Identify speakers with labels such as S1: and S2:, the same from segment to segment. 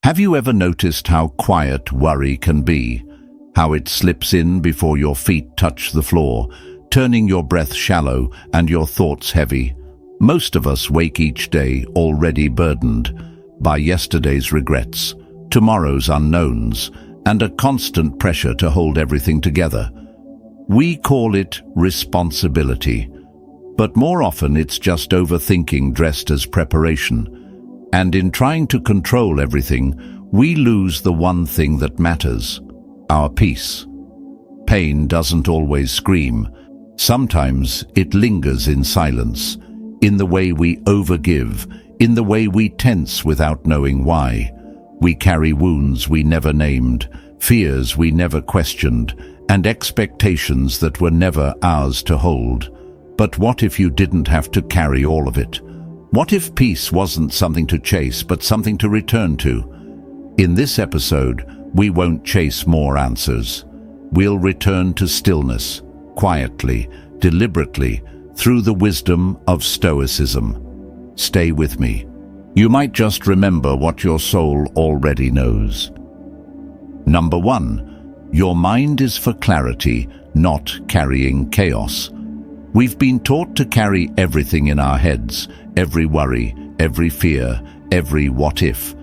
S1: Have you ever noticed how quiet worry can be? How it slips in before your feet touch the floor, turning your breath shallow and your thoughts heavy? Most of us wake each day already burdened by yesterday's regrets, tomorrow's unknowns, and a constant pressure to hold everything together. We call it responsibility, but more often it's just overthinking dressed as preparation. And in trying to control everything, we lose the one thing that matters: our peace. Pain doesn't always scream. Sometimes it lingers in silence, in the way we overgive, in the way we tense without knowing why. We carry wounds we never named, fears we never questioned, and expectations that were never ours to hold. But what if you didn't have to carry all of it? What if peace wasn't something to chase, but something to return to? In this episode, we won't chase more answers. We'll return to stillness, quietly, deliberately, through the wisdom of Stoicism. Stay with me. You might just remember what your soul already knows. Number 1, your mind is for clarity, not carrying chaos. We've been taught to carry everything in our heads, every worry, every fear, every what if,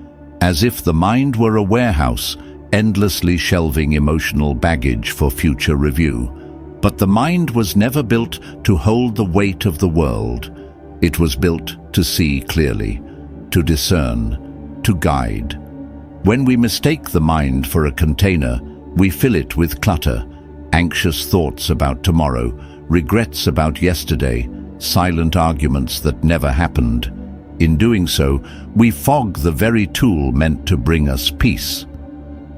S1: as if the mind were a warehouse, endlessly shelving emotional baggage for future review. But the mind was never built to hold the weight of the world. It was built to see clearly, to discern, to guide. When we mistake the mind for a container, we fill it with clutter, anxious thoughts about tomorrow, regrets about yesterday, silent arguments that never happened. In doing so, we fog the very tool meant to bring us peace.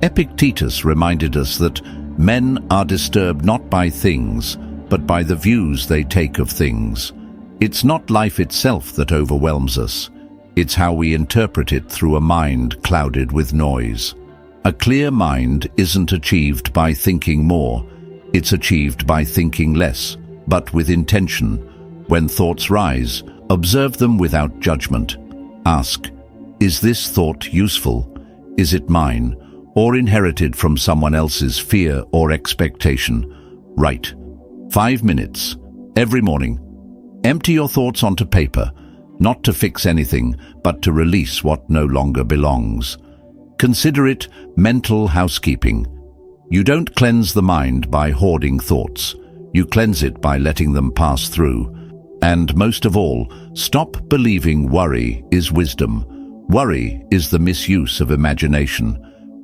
S1: Epictetus reminded us that men are disturbed not by things, but by the views they take of things. It's not life itself that overwhelms us. It's how we interpret it through a mind clouded with noise. A clear mind isn't achieved by thinking more. It's achieved by thinking less, but with intention. When thoughts rise, observe them without judgment. Ask, is this thought useful? Is it mine, or inherited from someone else's fear or expectation? Write. 5 minutes. Every morning. Empty your thoughts onto paper, not to fix anything, but to release what no longer belongs. Consider it mental housekeeping. You don't cleanse the mind by hoarding thoughts. You cleanse it by letting them pass through. And most of all, stop believing worry is wisdom. Worry is the misuse of imagination.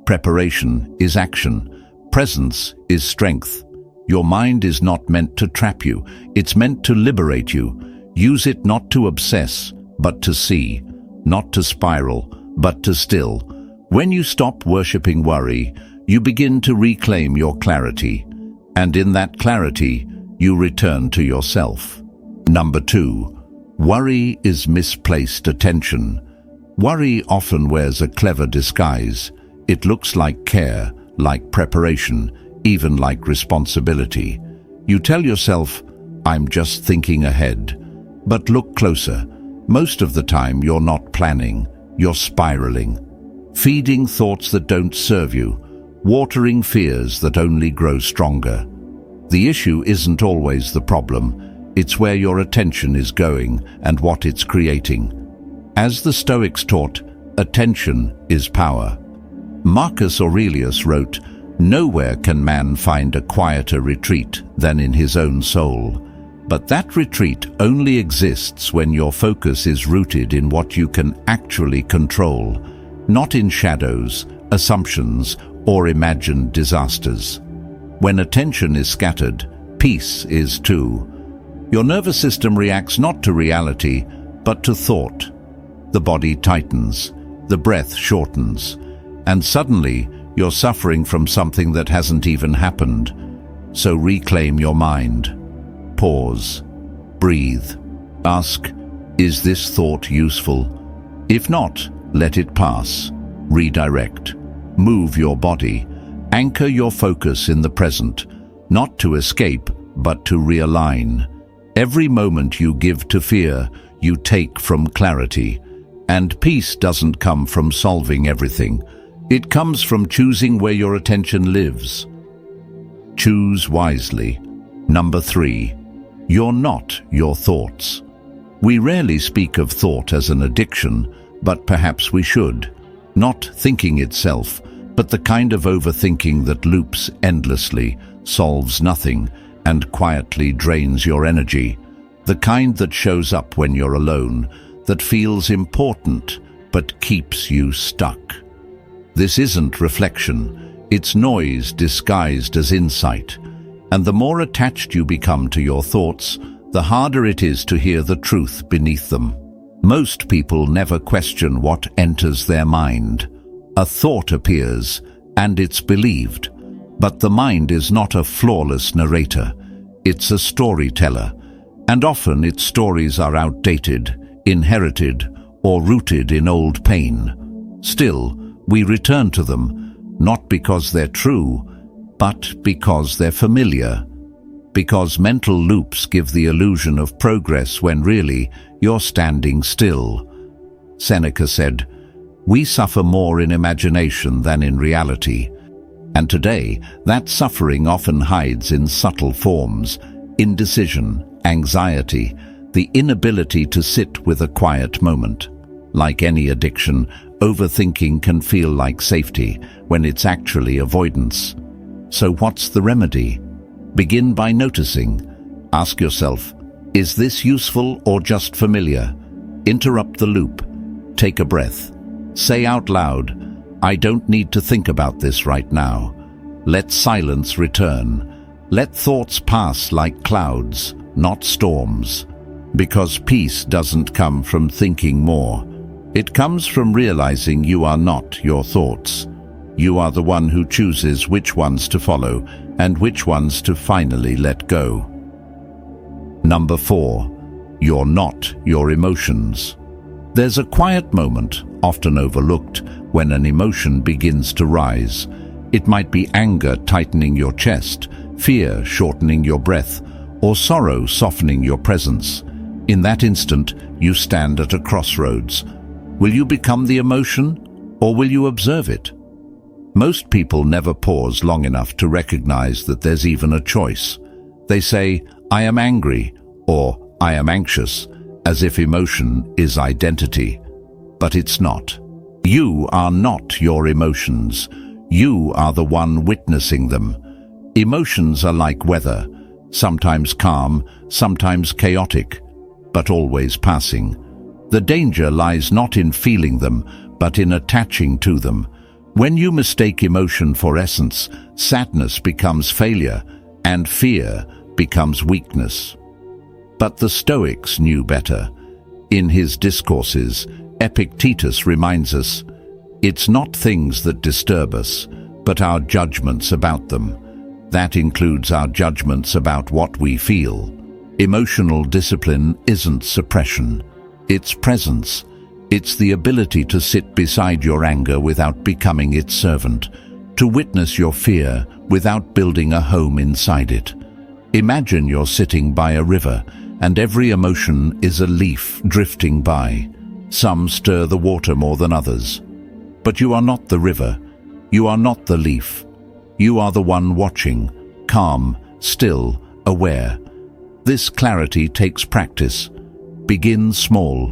S1: Preparation is action. Presence is strength. Your mind is not meant to trap you. It's meant to liberate you. Use it not to obsess, but to see. Not to spiral, but to still. When you stop worshipping worry, you begin to reclaim your clarity. And in that clarity, you return to yourself. Number 2, worry is misplaced attention. Worry often wears a clever disguise. It looks like care, like preparation, even like responsibility. You tell yourself, I'm just thinking ahead. But look closer. Most of the time you're not planning, you're spiraling. Feeding thoughts that don't serve you, watering fears that only grow stronger. The issue isn't always the problem. It's where your attention is going and what it's creating. As the Stoics taught, attention is power. Marcus Aurelius wrote, "Nowhere can man find a quieter retreat than in his own soul." But that retreat only exists when your focus is rooted in what you can actually control, not in shadows, assumptions, or imagined disasters. When attention is scattered, peace is too. Your nervous system reacts not to reality, but to thought. The body tightens, the breath shortens, and suddenly you're suffering from something that hasn't even happened. So reclaim your mind. Pause. Breathe. Ask, is this thought useful? If not, let it pass. Redirect. Move your body. Anchor your focus in the present, not to escape, but to realign. Every moment you give to fear, you take from clarity. And peace doesn't come from solving everything. It comes from choosing where your attention lives. Choose wisely. Number 3. You're not your thoughts. We rarely speak of thought as an addiction, but perhaps we should. Not thinking itself, but the kind of overthinking that loops endlessly, solves nothing, and quietly drains your energy. The kind that shows up when you're alone, that feels important, but keeps you stuck. This isn't reflection, it's noise disguised as insight. And the more attached you become to your thoughts, the harder it is to hear the truth beneath them. Most people never question what enters their mind. A thought appears, and it's believed. But the mind is not a flawless narrator. It's a storyteller. And often its stories are outdated, inherited, or rooted in old pain. Still, we return to them, not because they're true, but because they're familiar. Because mental loops give the illusion of progress when really you're standing still. Seneca said, "We suffer more in imagination than in reality." And today, that suffering often hides in subtle forms: indecision, anxiety, the inability to sit with a quiet moment. Like any addiction, overthinking can feel like safety when it's actually avoidance. So what's the remedy? Begin by noticing. Ask yourself, is this useful or just familiar? Interrupt the loop. Take a breath. Say out loud, I don't need to think about this right now. Let silence return. Let thoughts pass like clouds, not storms. Because peace doesn't come from thinking more. It comes from realizing you are not your thoughts. You are the one who chooses which ones to follow and which ones to finally let go. Number 4. You're not your emotions. There's a quiet moment, often overlooked, when an emotion begins to rise. It might be anger tightening your chest, fear shortening your breath, or sorrow softening your presence. In that instant, you stand at a crossroads. Will you become the emotion, or will you observe it? Most people never pause long enough to recognize that there's even a choice. They say, I am angry, or I am anxious, as if emotion is identity. But it's not. You are not your emotions. You are the one witnessing them. Emotions are like weather, sometimes calm, sometimes chaotic, but always passing. The danger lies not in feeling them, but in attaching to them. When you mistake emotion for essence, sadness becomes failure, and fear becomes weakness. But the Stoics knew better. In his discourses, Epictetus reminds us, it's not things that disturb us, but our judgments about them. That includes our judgments about what we feel. Emotional discipline isn't suppression. It's presence. It's the ability to sit beside your anger without becoming its servant, to witness your fear without building a home inside it. Imagine you're sitting by a river, and every emotion is a leaf drifting by. Some stir the water more than others. But you are not the river. You are not the leaf. You are the one watching, calm, still, aware. This clarity takes practice. Begin small.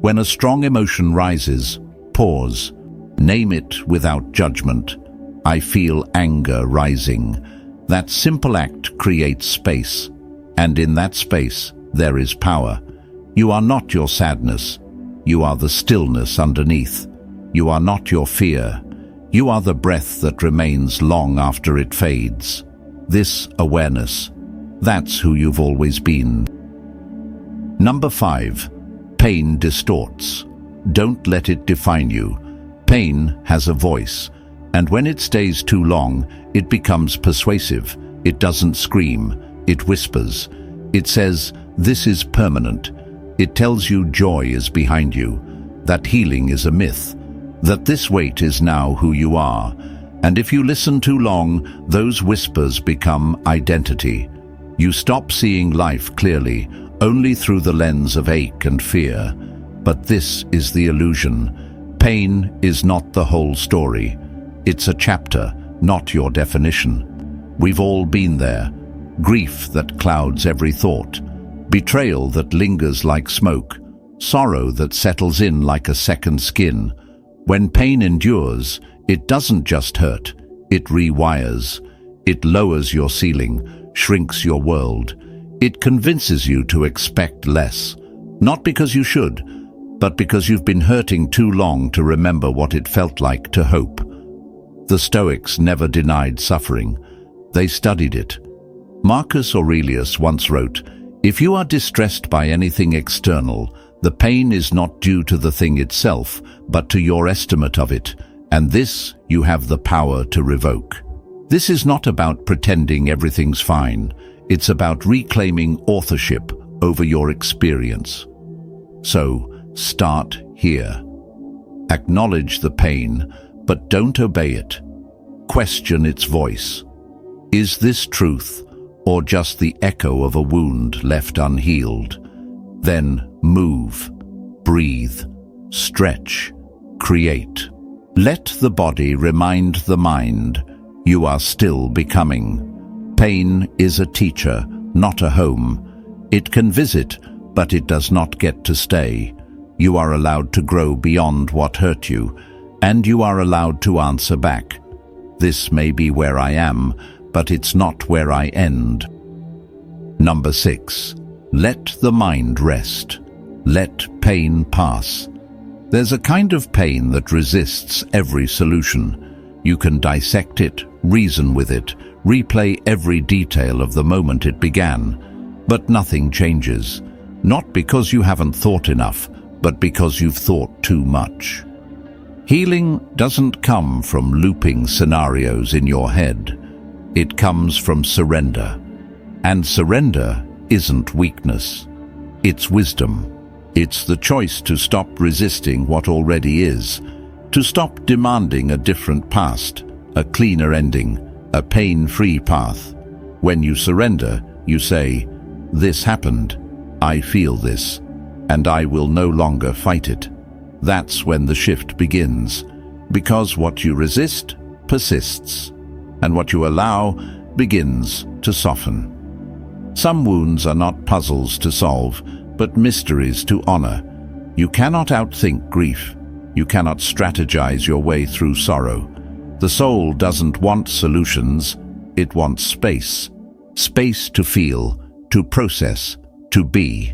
S1: When a strong emotion rises, pause. Name it without judgment. I feel anger rising. That simple act creates space. And in that space, there is power. You are not your sadness. You are the stillness underneath. You are not your fear. You are the breath that remains long after it fades. This awareness, that's who you've always been. Number 5. Pain distorts. Don't let it define you. Pain has a voice, and when it stays too long, it becomes persuasive. It doesn't scream, it whispers. It says, this is permanent. It tells you joy is behind you, that healing is a myth, that this weight is now who you are. And if you listen too long, those whispers become identity. You stop seeing life clearly, only through the lens of ache and fear. But this is the illusion. Pain is not the whole story. It's a chapter, not your definition. We've all been there. Grief that clouds every thought. Betrayal that lingers like smoke. Sorrow that settles in like a second skin. When pain endures, it doesn't just hurt. It rewires. It lowers your ceiling, shrinks your world. It convinces you to expect less. Not because you should, but because you've been hurting too long to remember what it felt like to hope. The Stoics never denied suffering. They studied it. Marcus Aurelius once wrote, "If you are distressed by anything external, the pain is not due to the thing itself, but to your estimate of it, and this you have the power to revoke." This is not about pretending everything's fine. It's about reclaiming authorship over your experience. So, start here. Acknowledge the pain, but don't obey it. Question its voice. Is this truth, or just the echo of a wound left unhealed? Then move, breathe, stretch, create. Let the body remind the mind you are still becoming. Pain is a teacher, not a home. It can visit, but it does not get to stay. You are allowed to grow beyond what hurt you, and you are allowed to answer back. This may be where I am, but it's not where I end. Number 6. Let the mind rest. Let pain pass. There's a kind of pain that resists every solution. You can dissect it, reason with it, replay every detail of the moment it began, but nothing changes. Not because you haven't thought enough, but because you've thought too much. Healing doesn't come from looping scenarios in your head. It comes from surrender. And surrender isn't weakness. It's wisdom. It's the choice to stop resisting what already is, to stop demanding a different past, a cleaner ending, a pain-free path. When you surrender, you say, "This happened, I feel this, and I will no longer fight it." That's when the shift begins, because what you resist persists, and what you allow begins to soften. Some wounds are not puzzles to solve, but mysteries to honor. You cannot outthink grief. You cannot strategize your way through sorrow. The soul doesn't want solutions, it wants space. Space to feel, to process, to be.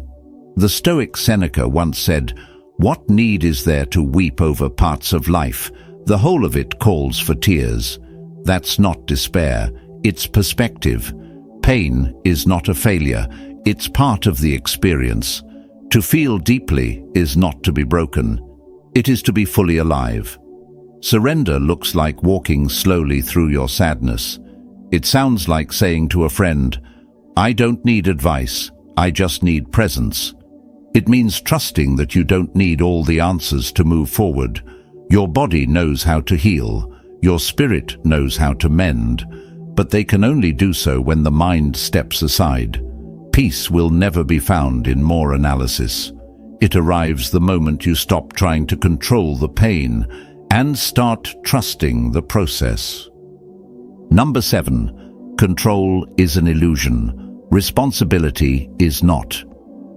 S1: The Stoic Seneca once said, "What need is there to weep over parts of life? The whole of it calls for tears." That's not despair, it's perspective. Pain is not a failure, it's part of the experience. To feel deeply is not to be broken, it is to be fully alive. Surrender looks like walking slowly through your sadness. It sounds like saying to a friend, "I don't need advice, I just need presence." It means trusting that you don't need all the answers to move forward. Your body knows how to heal, your spirit knows how to mend, but they can only do so when the mind steps aside. Peace will never be found in more analysis. It arrives the moment you stop trying to control the pain and start trusting the process. Number 7. Control is an illusion. Responsibility is not.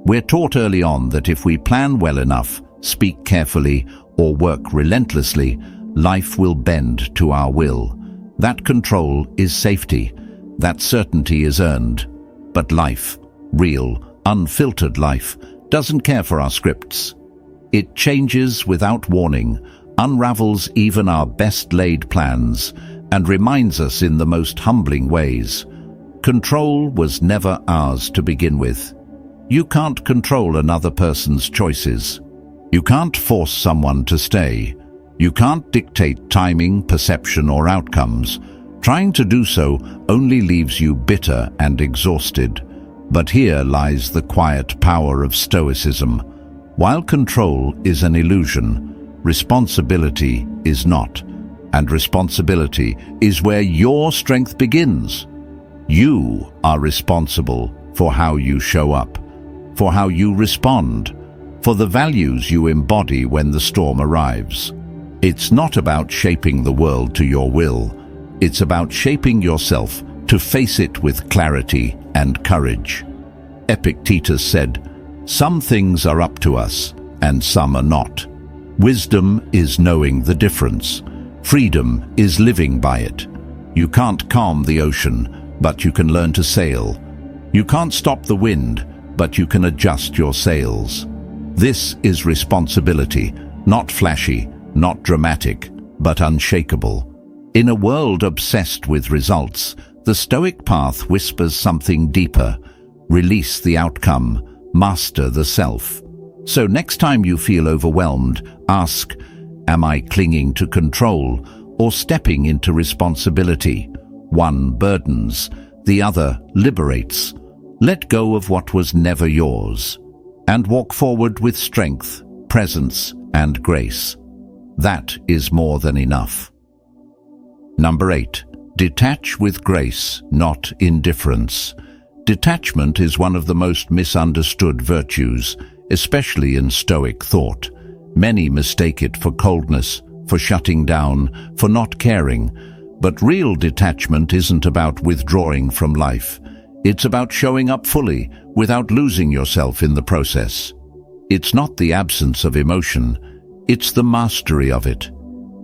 S1: We're taught early on that if we plan well enough, speak carefully, or work relentlessly, life will bend to our will. That control is safety. That certainty is earned. But life, real, unfiltered life, doesn't care for our scripts. It changes without warning, unravels even our best-laid plans, and reminds us in the most humbling ways. Control was never ours to begin with. You can't control another person's choices. You can't force someone to stay. You can't dictate timing, perception, or outcomes. Trying to do so only leaves you bitter and exhausted. But here lies the quiet power of Stoicism. While control is an illusion, responsibility is not. And responsibility is where your strength begins. You are responsible for how you show up, for how you respond, for the values you embody when the storm arrives. It's not about shaping the world to your will. It's about shaping yourself to face it with clarity and courage. Epictetus said, "Some things are up to us, and some are not. Wisdom is knowing the difference. Freedom is living by it. You can't calm the ocean, but you can learn to sail. You can't stop the wind, but you can adjust your sails." This is responsibility, not flashy, not dramatic, but unshakable. In a world obsessed with results, the Stoic path whispers something deeper. Release the outcome, master the self. So next time you feel overwhelmed, ask, am I clinging to control or stepping into responsibility? One burdens, the other liberates. Let go of what was never yours, and walk forward with strength, presence, and grace. That is more than enough. Number 8. Detach with grace, not indifference. Detachment is one of the most misunderstood virtues, especially in Stoic thought. Many mistake it for coldness, for shutting down, for not caring. But real detachment isn't about withdrawing from life. It's about showing up fully, without losing yourself in the process. It's not the absence of emotion, it's the mastery of it.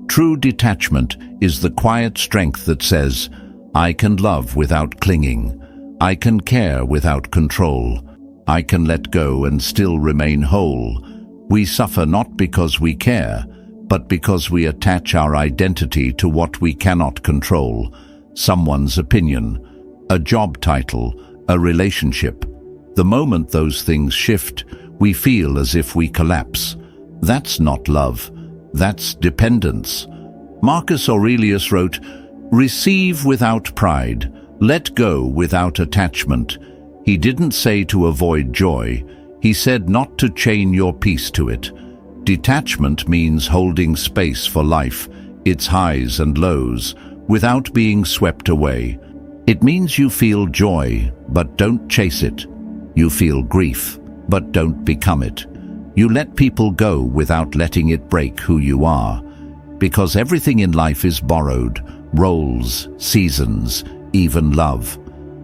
S1: True detachment is the quiet strength that says, I can love without clinging. I can care without control. I can let go and still remain whole. We suffer not because we care, but because we attach our identity to what we cannot control. Someone's opinion, a job title, a relationship. The moment those things shift, we feel as if we collapse. That's not love. That's dependence. Marcus Aurelius wrote, "Receive without pride. Let go without attachment." He didn't say to avoid joy. He said not to chain your peace to it. Detachment means holding space for life, its highs and lows, without being swept away. It means you feel joy, but don't chase it. You feel grief, but don't become it. You let people go without letting it break who you are. Because everything in life is borrowed, roles, seasons, even love.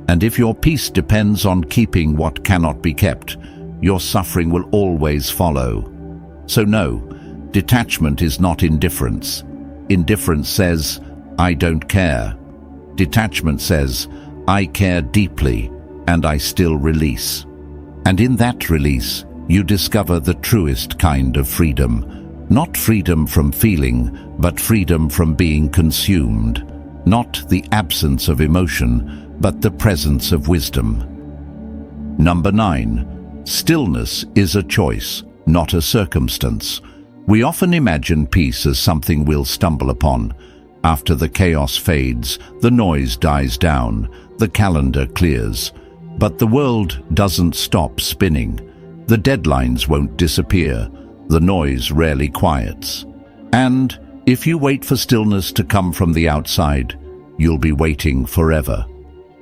S1: And if your peace depends on keeping what cannot be kept, your suffering will always follow. So no, detachment is not indifference. Indifference says, I don't care. Detachment says, I care deeply, and I still release. And in that release, you discover the truest kind of freedom. Not freedom from feeling, but freedom from being consumed. Not the absence of emotion, but the presence of wisdom. Number 9. Stillness is a choice, not a circumstance. We often imagine peace as something we'll stumble upon. After the chaos fades, the noise dies down, the calendar clears. But the world doesn't stop spinning. The deadlines won't disappear. The noise rarely quiets. And if you wait for stillness to come from the outside, you'll be waiting forever.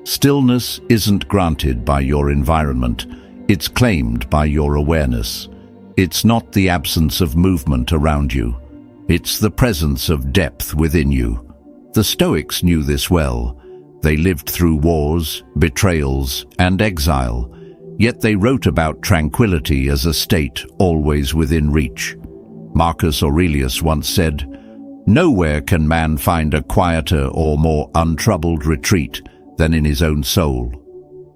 S1: Stillness isn't granted by your environment. It's claimed by your awareness. It's not the absence of movement around you. It's the presence of depth within you. The Stoics knew this well. They lived through wars, betrayals, and exile, yet they wrote about tranquility as a state always within reach. Marcus Aurelius once said, "Nowhere can man find a quieter or more untroubled retreat than in his own soul."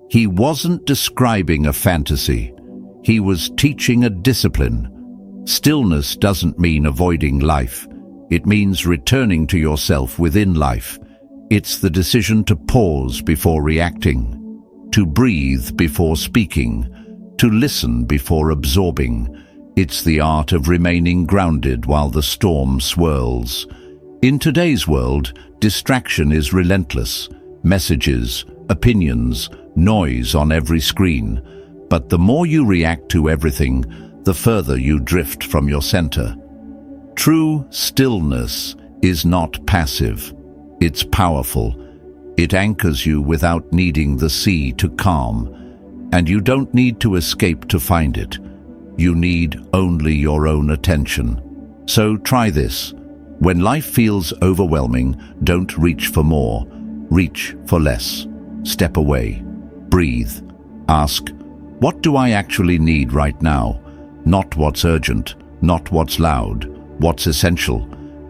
S1: He wasn't describing a fantasy. He was teaching a discipline. Stillness doesn't mean avoiding life. It means returning to yourself within life. It's the decision to pause before reacting, to breathe before speaking, to listen before absorbing. It's the art of remaining grounded while the storm swirls. In today's world, distraction is relentless. Messages, opinions, noise on every screen. But the more you react to everything, the further you drift from your center. True stillness is not passive. It's powerful. It anchors you without needing the sea to calm. And you don't need to escape to find it. You need only your own attention. So try this. When life feels overwhelming, don't reach for more. Reach for less. Step away. Breathe. Ask, what do I actually need right now? Not what's urgent, not what's loud, what's essential.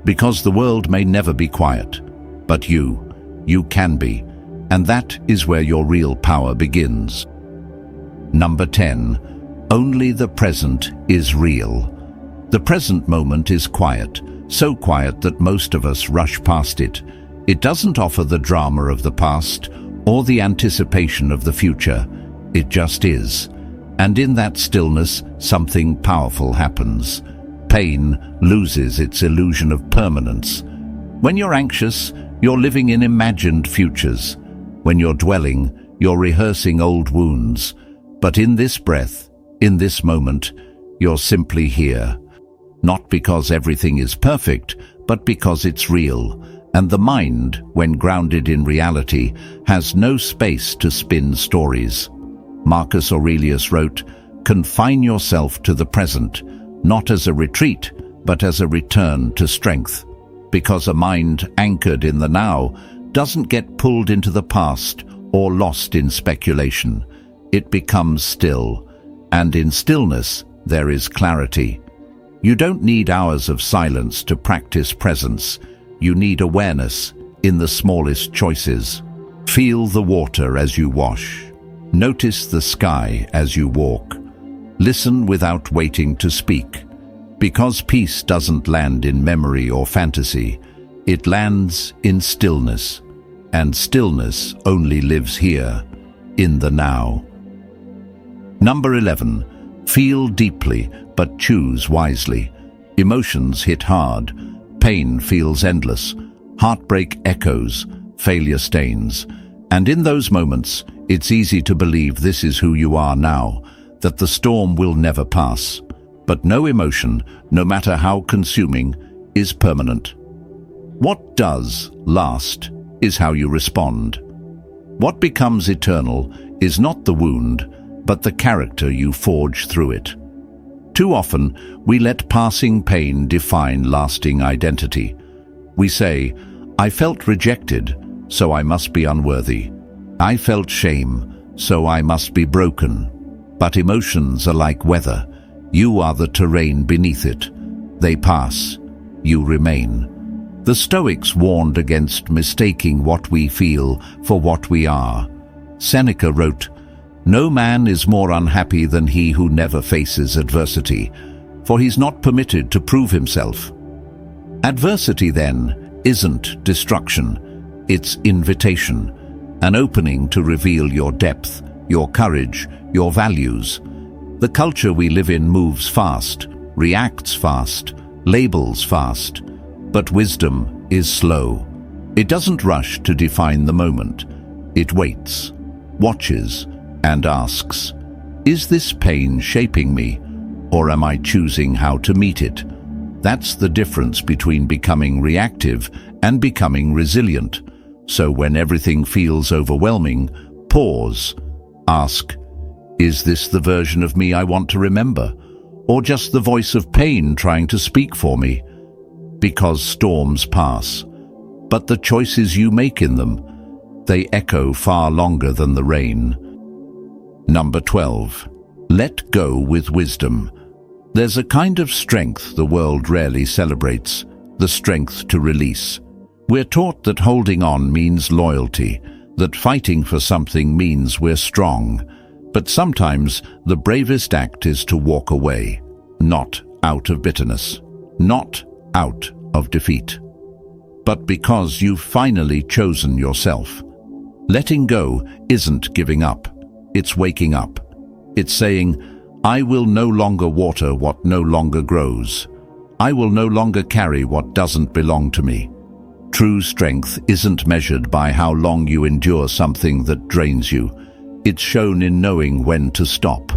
S1: Because the world may never be quiet. But you can be. And that is where your real power begins. Number 10. Only the present is real. The present moment is quiet, so quiet that most of us rush past it. It doesn't offer the drama of the past or the anticipation of the future. It just is. And in that stillness, something powerful happens. Pain loses its illusion of permanence. When you're anxious, you're living in imagined futures. When you're dwelling, you're rehearsing old wounds. But in this breath, in this moment, you're simply here. Not because everything is perfect, but because it's real. And the mind, when grounded in reality, has no space to spin stories. Marcus Aurelius wrote, "Confine yourself to the present, not as a retreat, but as a return to strength." Because a mind anchored in the now doesn't get pulled into the past or lost in speculation. It becomes still, and in stillness there is clarity. You don't need hours of silence to practice presence. You need awareness in the smallest choices. Feel the water as you wash. Notice the sky as you walk. Listen without waiting to speak. Because peace doesn't land in memory or fantasy, it lands in stillness. And stillness only lives here, in the now. Number 11. Feel deeply, but choose wisely. Emotions hit hard. Pain feels endless. Heartbreak echoes. Failure stains. And in those moments, it's easy to believe this is who you are now, that the storm will never pass. But no emotion, no matter how consuming, is permanent. What does last is how you respond. What becomes eternal is not the wound, but the character you forge through it. Too often, we let passing pain define lasting identity. We say, I felt rejected, so I must be unworthy. I felt shame, so I must be broken. But emotions are like weather. You are the terrain beneath it. They pass. You remain. The Stoics warned against mistaking what we feel for what we are. Seneca wrote, "No man is more unhappy than he who never faces adversity, for he's not permitted to prove himself." Adversity, then, isn't destruction. It's invitation, an opening to reveal your depth, your courage, your values. The culture we live in moves fast, reacts fast, labels fast. But wisdom is slow. It doesn't rush to define the moment. It waits, watches, and asks, is this pain shaping me, or am I choosing how to meet it? That's the difference between becoming reactive and becoming resilient. So when everything feels overwhelming, pause, ask, is this the version of me I want to remember, or just the voice of pain trying to speak for me? Because storms pass, but the choices you make in them, they echo far longer than the rain. Number 12. Let go with wisdom. There's a kind of strength the world rarely celebrates, the strength to release. We're taught that holding on means loyalty, that fighting for something means we're strong. But sometimes the bravest act is to walk away, not out of bitterness, not out of defeat, but because you've finally chosen yourself. Letting go isn't giving up, it's waking up. It's saying, I will no longer water what no longer grows. I will no longer carry what doesn't belong to me. True strength isn't measured by how long you endure something that drains you. It's shown in knowing when to stop.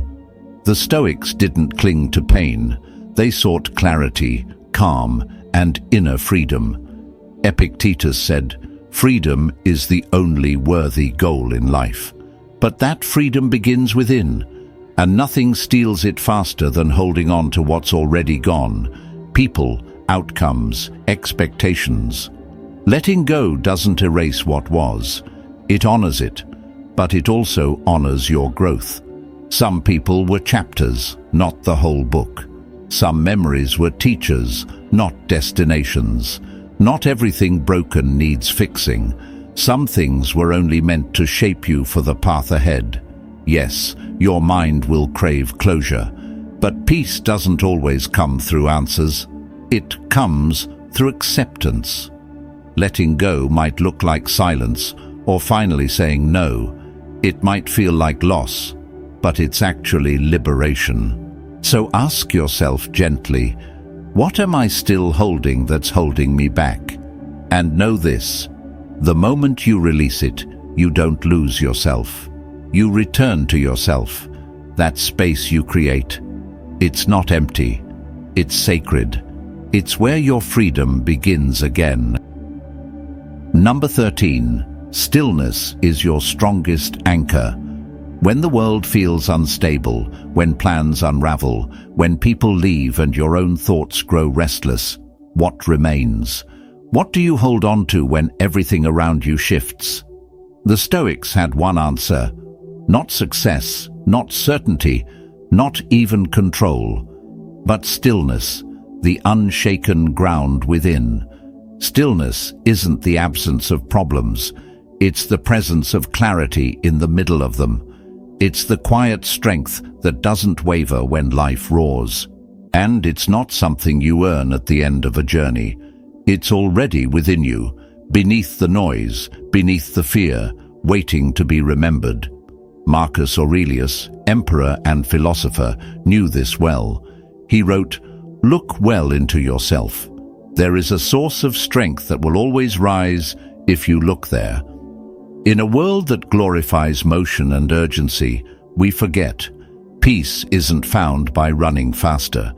S1: The Stoics didn't cling to pain. They sought clarity, calm, and inner freedom. Epictetus said, freedom is the only worthy goal in life. But that freedom begins within. And nothing steals it faster than holding on to what's already gone. People, outcomes, expectations. Letting go doesn't erase what was. It honors it, but it also honors your growth. Some people were chapters, not the whole book. Some memories were teachers, not destinations. Not everything broken needs fixing. Some things were only meant to shape you for the path ahead. Yes, your mind will crave closure, but peace doesn't always come through answers. It comes through acceptance. Letting go might look like silence, or finally saying no. It might feel like loss, but it's actually liberation. So ask yourself gently, what am I still holding that's holding me back? And know this, the moment you release it, you don't lose yourself. You return to yourself. That space you create. It's not empty. It's sacred. It's where your freedom begins again. Number 13. Stillness is your strongest anchor. When the world feels unstable, when plans unravel, when people leave and your own thoughts grow restless, what remains? What do you hold on to when everything around you shifts? The Stoics had one answer. Not success, not certainty, not even control, but stillness, the unshaken ground within. Stillness isn't the absence of problems. It's the presence of clarity in the middle of them. It's the quiet strength that doesn't waver when life roars. And it's not something you earn at the end of a journey. It's already within you, beneath the noise, beneath the fear, waiting to be remembered. Marcus Aurelius, emperor and philosopher, knew this well. He wrote, "Look well into yourself. There is a source of strength that will always rise if you look there." In a world that glorifies motion and urgency, we forget. Peace isn't found by running faster.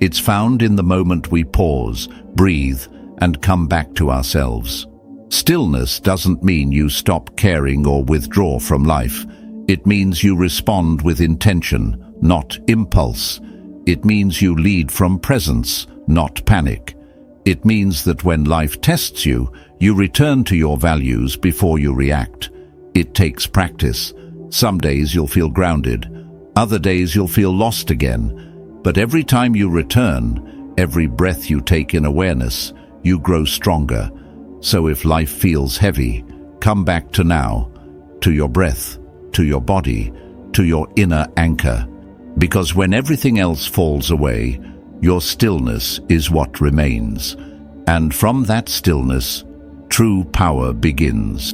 S1: It's found in the moment we pause, breathe, and come back to ourselves. Stillness doesn't mean you stop caring or withdraw from life. It means you respond with intention, not impulse. It means you lead from presence, not panic. It means that when life tests you, you return to your values before you react. It takes practice. Some days you'll feel grounded. Other days you'll feel lost again. But every time you return, every breath you take in awareness, you grow stronger. So if life feels heavy, come back to now, to your breath, to your body, to your inner anchor. Because when everything else falls away, your stillness is what remains. And from that stillness, true power begins.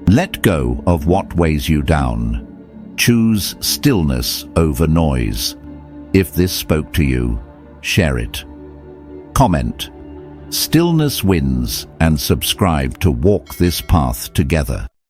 S1: Let go of what weighs you down. Choose stillness over noise. If this spoke to you, share it. Comment, "Stillness wins," and subscribe to walk this path together.